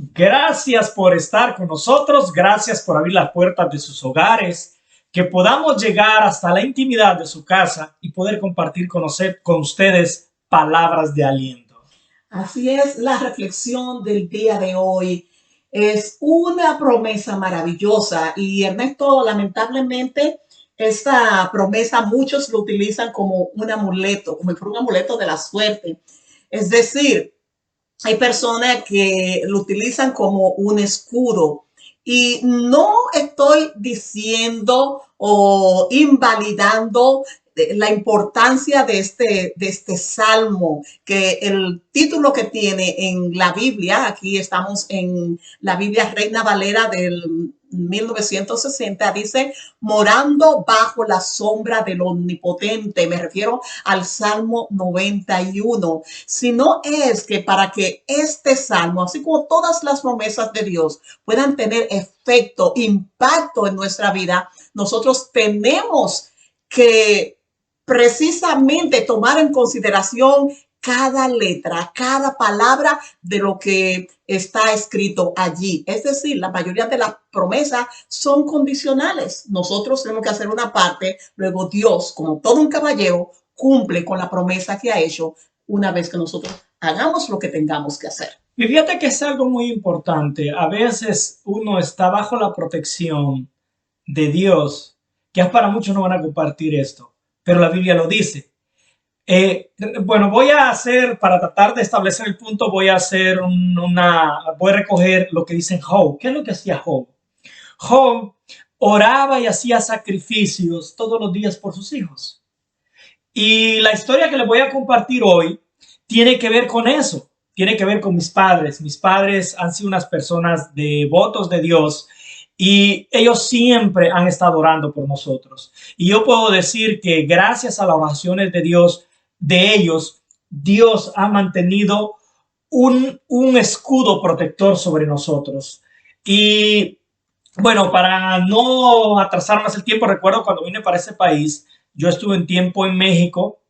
Gracias por estar con nosotros, gracias por abrir las puertas de sus hogares, que podamos llegar hasta la intimidad de su casa y poder compartir con ustedes palabras de aliento. Así es, la reflexión del día de hoy es una promesa maravillosa y Ernesto, lamentablemente, esta promesa muchos lo utilizan como un amuleto, como si fuera un amuleto de la suerte. Es decir, hay personas que lo utilizan como un escudo. Y no estoy diciendo o invalidando la importancia de este salmo, que el título que tiene en la Biblia, aquí estamos en la Biblia Reina Valera del 1960, dice, morando bajo la sombra del omnipotente. Me refiero al Salmo 91. Sino es que para que este salmo, así como todas las promesas de Dios, puedan tener efecto, impacto en nuestra vida, nosotros tenemos que precisamente tomar en consideración cada letra, cada palabra de lo que está escrito allí. Es decir, la mayoría de las promesas son condicionales. Nosotros tenemos que hacer una parte, luego Dios, como todo un caballero, cumple con la promesa que ha hecho una vez que nosotros hagamos lo que tengamos que hacer. Y fíjate que es algo muy importante. A veces uno está bajo la protección de Dios, que para muchos no van a compartir esto, pero la Biblia lo dice. Bueno, voy a hacer, para tratar de establecer el punto, voy a hacer voy a recoger lo que dice Job. ¿Qué es lo que hacía Job? Job oraba y hacía sacrificios todos los días por sus hijos. Y la historia que les voy a compartir hoy tiene que ver con eso, tiene que ver con mis padres. Mis padres han sido unas personas devotos de Dios y ellos siempre han estado orando por nosotros. Y yo puedo decir que gracias a las oraciones de Dios, de ellos, Dios ha mantenido un escudo protector sobre nosotros. Y bueno, para no atrasar más el tiempo, recuerdo cuando vine para ese país, yo estuve un tiempo en México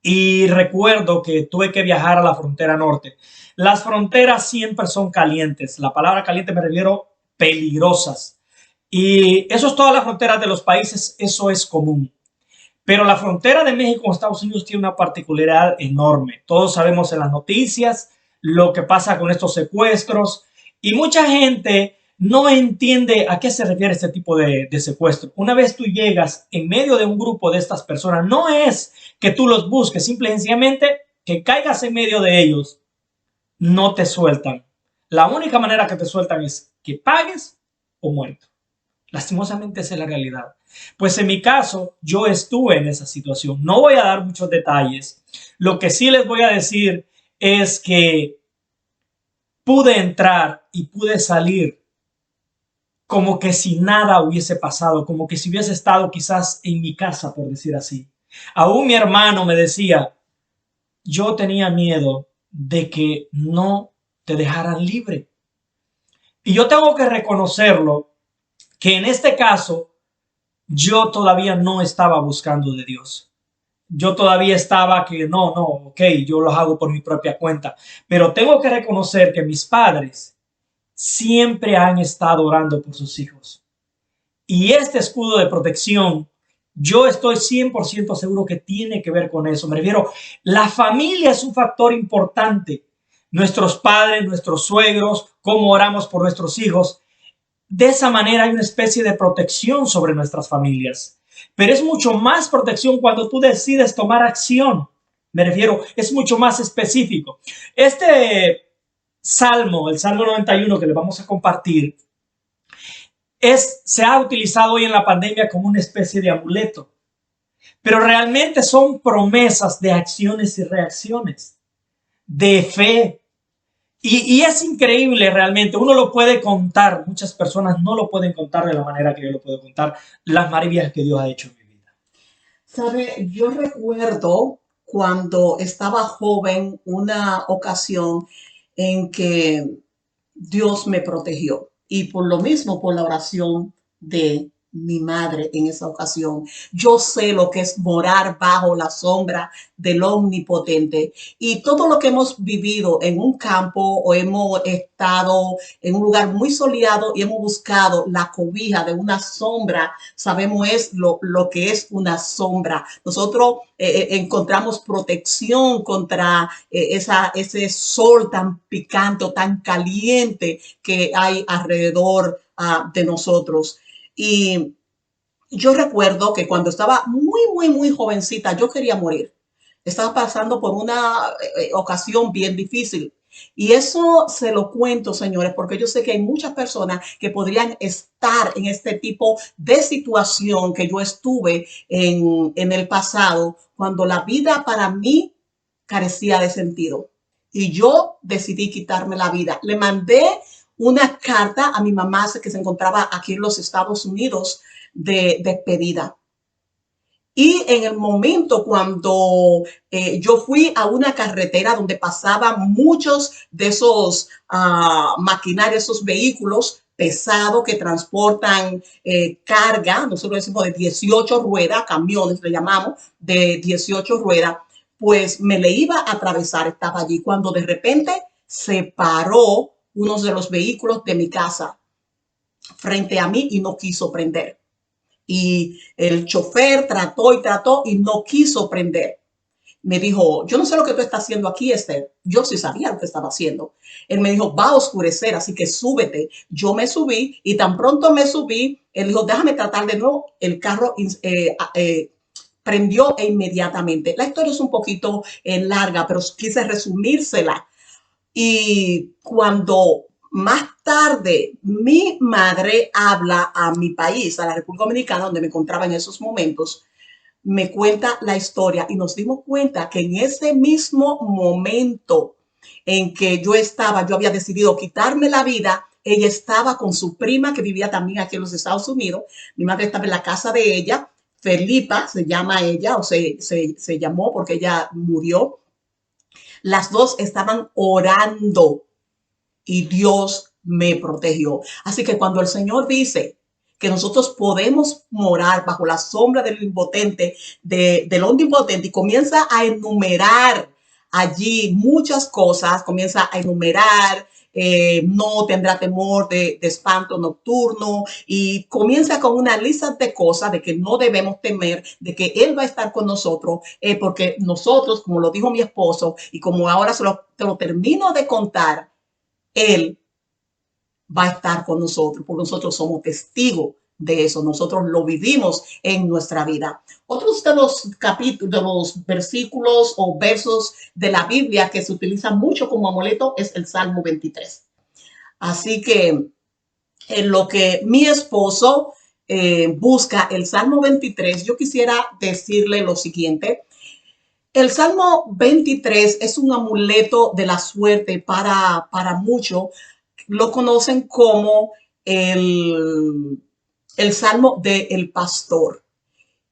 y recuerdo que tuve que viajar a la frontera norte. Las fronteras siempre son calientes. La palabra caliente me refiero peligrosas. Y eso es todas las fronteras de los países, eso es común. Pero la frontera de México con Estados Unidos tiene una particularidad enorme. Todos sabemos en las noticias lo que pasa con estos secuestros y mucha gente no entiende a qué se refiere este tipo de secuestro. Una vez tú llegas en medio de un grupo de estas personas, no es que tú los busques, simple y sencillamente que caigas en medio de ellos, no te sueltan. La única manera que te sueltan es que pagues o muerto. Lastimosamente esa es la realidad. Pues en mi caso, yo estuve en esa situación. No voy a dar muchos detalles. Lo que sí les voy a decir es que pude entrar y pude salir como que si nada hubiese pasado, como que si hubiese estado quizás en mi casa, por decir así. Aún mi hermano me decía, yo tenía miedo de que no te dejaran libre. Y yo tengo que reconocerlo, que en este caso yo todavía no estaba buscando de Dios. Yo todavía estaba que no, ok, yo los hago por mi propia cuenta. Pero tengo que reconocer que mis padres siempre han estado orando por sus hijos. Y este escudo de protección, yo estoy 100% seguro que tiene que ver con eso. Me refiero, la familia es un factor importante. Nuestros padres, nuestros suegros, cómo oramos por nuestros hijos. De esa manera hay una especie de protección sobre nuestras familias. Pero es mucho más protección cuando tú decides tomar acción. Me refiero, es mucho más específico. Este salmo, el Salmo 91 que le vamos a compartir, se ha utilizado hoy en la pandemia como una especie de amuleto. Pero realmente son promesas de acciones y reacciones, de fe. Y es increíble realmente, uno lo puede contar, muchas personas no lo pueden contar de la manera que yo lo puedo contar, las maravillas que Dios ha hecho en mi vida. Sabe, yo recuerdo cuando estaba joven una ocasión en que Dios me protegió y por lo mismo por la oración de mi madre en esa ocasión. Yo sé lo que es morar bajo la sombra del Omnipotente y todo lo que hemos vivido en un campo o hemos estado en un lugar muy soleado y hemos buscado la cobija de una sombra, sabemos es lo que es una sombra. Nosotros encontramos protección contra ese sol tan picante o tan caliente que hay alrededor de nosotros. Y yo recuerdo que cuando estaba muy jovencita, yo quería morir. Estaba pasando por una ocasión bien difícil. Y eso se lo cuento, señores, porque yo sé que hay muchas personas que podrían estar en este tipo de situación que yo estuve en el pasado, cuando la vida para mí carecía de sentido. Y yo decidí quitarme la vida. Le mandé una carta a mi mamá que se encontraba aquí en los Estados Unidos de despedida. Y en el momento cuando yo fui a una carretera donde pasaban muchos de esos maquinarios, esos vehículos pesados que transportan carga, nosotros decimos de 18 ruedas, camiones le llamamos, de 18 ruedas, pues me le iba a atravesar, estaba allí, cuando de repente se paró uno de los vehículos de mi casa frente a mí y no quiso prender. Y el chofer trató y no quiso prender. Me dijo, yo no sé lo que tú estás haciendo aquí, Esther. Yo sí sabía lo que estaba haciendo. Él me dijo, va a oscurecer, así que súbete. Yo me subí y tan pronto me subí, él dijo, déjame tratar de nuevo. El carro prendió e inmediatamente. La historia es un poquito larga, pero quise resumírsela. Y cuando más tarde mi madre habla a mi país, a la República Dominicana, donde me encontraba en esos momentos, me cuenta la historia y nos dimos cuenta que en ese mismo momento en que yo había decidido quitarme la vida, ella estaba con su prima que vivía también aquí en los Estados Unidos. Mi madre estaba en la casa de ella, Felipa se llama ella, o se llamó porque ella murió. Las dos estaban orando y Dios me protegió. Así que cuando el Señor dice que nosotros podemos morar bajo la sombra del impotente, del omnipotente, y comienza a enumerar allí muchas cosas, comienza a enumerar, no tendrá temor de espanto nocturno y comienza con una lista de cosas de que no debemos temer, de que Él va a estar con nosotros, porque nosotros, como lo dijo mi esposo y como ahora te lo termino de contar, Él va a estar con nosotros, porque nosotros somos testigos de eso, nosotros lo vivimos en nuestra vida. Otros de los capítulos, de los versículos o versos de la Biblia que se utilizan mucho como amuleto es el Salmo 23. Así que en lo que mi esposo busca el Salmo 23, yo quisiera decirle lo siguiente. El Salmo 23 es un amuleto de la suerte para muchos. Lo conocen como el Salmo del Pastor.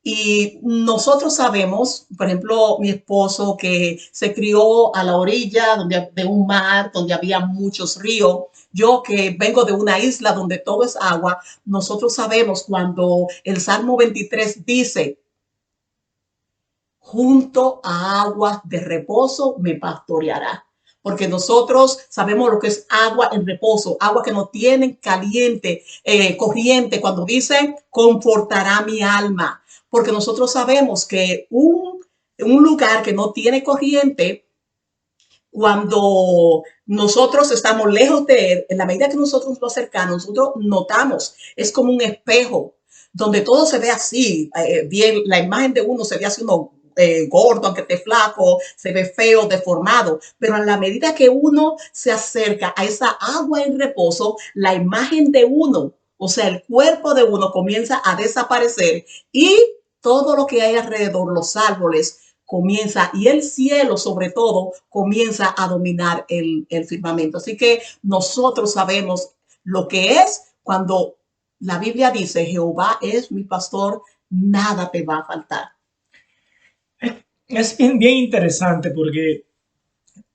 Y nosotros sabemos, por ejemplo, mi esposo que se crió a la orilla de un mar donde había muchos ríos, yo que vengo de una isla donde todo es agua, nosotros sabemos cuando el Salmo 23 dice, junto a aguas de reposo me pastoreará. Porque nosotros sabemos lo que es agua en reposo, agua que no tienen caliente, corriente. Cuando dice, confortará mi alma. Porque nosotros sabemos que un lugar que no tiene corriente, cuando nosotros estamos lejos de él, en la medida que nosotros nos acercamos, nosotros notamos, es como un espejo, donde todo se ve así, bien, la imagen de uno se ve así, uno gordo, aunque esté flaco, se ve feo, deformado, pero a la medida que uno se acerca a esa agua en reposo, la imagen de uno, o sea, el cuerpo de uno comienza a desaparecer y todo lo que hay alrededor, los árboles, comienza, y el cielo sobre todo, comienza a dominar el firmamento. Así que nosotros sabemos lo que es cuando la Biblia dice, Jehová es mi pastor, nada te va a faltar. Es bien interesante porque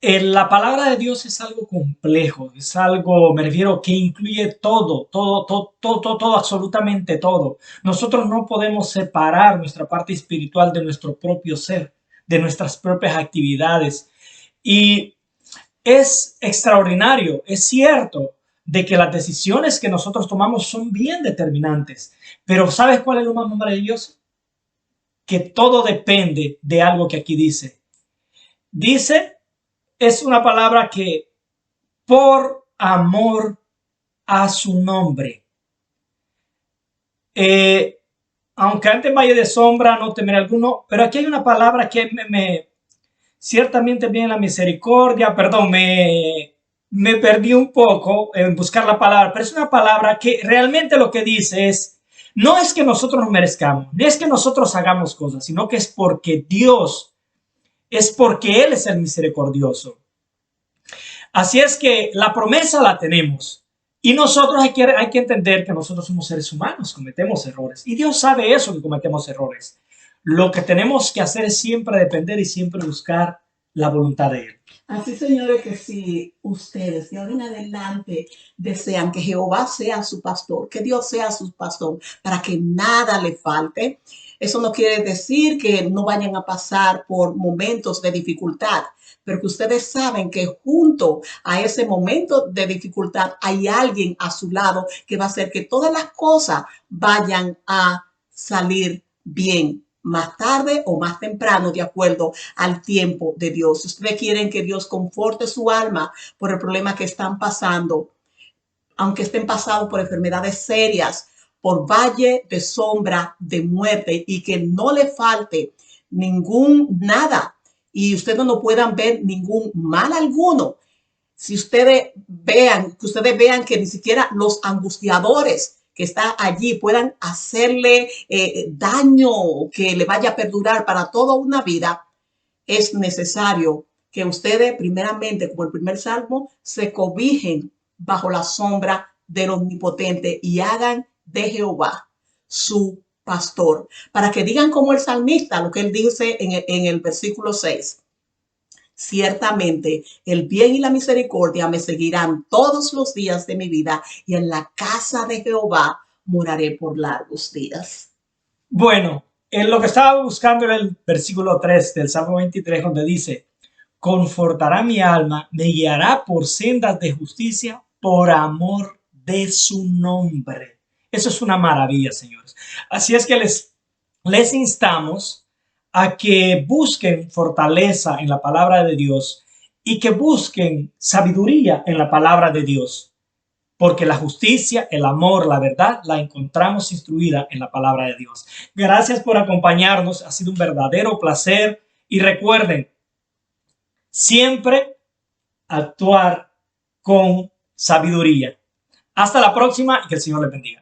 La palabra de Dios es algo complejo, es algo, me refiero, que incluye todo, todo, todo, todo, todo, todo, absolutamente todo. Nosotros no podemos separar nuestra parte espiritual de nuestro propio ser, de nuestras propias actividades. Y es extraordinario, es cierto de que las decisiones que nosotros tomamos son bien determinantes, pero ¿sabes cuál es lo más maravilloso? Que todo depende de algo que aquí dice. Dice, es una palabra que por amor a su nombre. Eh, Aunque antes valle de sombra, no temeré alguno, pero aquí hay una palabra que ciertamente viene la misericordia, perdón, me perdí un poco en buscar la palabra, pero es una palabra que realmente lo que dice es, no es que nosotros nos merezcamos, no es que nosotros hagamos cosas, sino que es porque Dios, es porque Él es el misericordioso. Así es que la promesa la tenemos. Y nosotros hay que entender que nosotros somos seres humanos, cometemos errores. Y Dios sabe eso, que cometemos errores. Lo que tenemos que hacer es siempre depender y siempre buscar la voluntad de Él. Así, señores, que si ustedes de ahora en adelante desean que Jehová sea su pastor, que Dios sea su pastor, para que nada le falte, eso no quiere decir que no vayan a pasar por momentos de dificultad, pero que ustedes saben que junto a ese momento de dificultad hay alguien a su lado que va a hacer que todas las cosas vayan a salir bien, más tarde o más temprano, de acuerdo al tiempo de Dios. Si ustedes quieren que Dios conforte su alma por el problema que están pasando, aunque estén pasando por enfermedades serias, por valle de sombra de muerte, y que no le falte ningún nada y ustedes no puedan ver ningún mal alguno. Si ustedes vean que ni siquiera los angustiadores que están allí puedan hacerle daño que le vaya a perdurar para toda una vida, es necesario que ustedes, primeramente, como el primer salmo, se cobijen bajo la sombra del Omnipotente y hagan de Jehová su pastor, para que digan como el salmista, lo que él dice en el versículo 6. Ciertamente el bien y la misericordia me seguirán todos los días de mi vida, y en la casa de Jehová moraré por largos días. Bueno, en lo que estaba buscando era el versículo 3 del Salmo 23, donde dice, confortará mi alma, me guiará por sendas de justicia por amor de su nombre. Eso es una maravilla, señores. Así es que les instamos a que busquen fortaleza en la palabra de Dios y que busquen sabiduría en la palabra de Dios, porque la justicia, el amor, la verdad, la encontramos instruida en la palabra de Dios. Gracias por acompañarnos, ha sido un verdadero placer y recuerden, siempre actuar con sabiduría. Hasta la próxima y que el Señor les bendiga.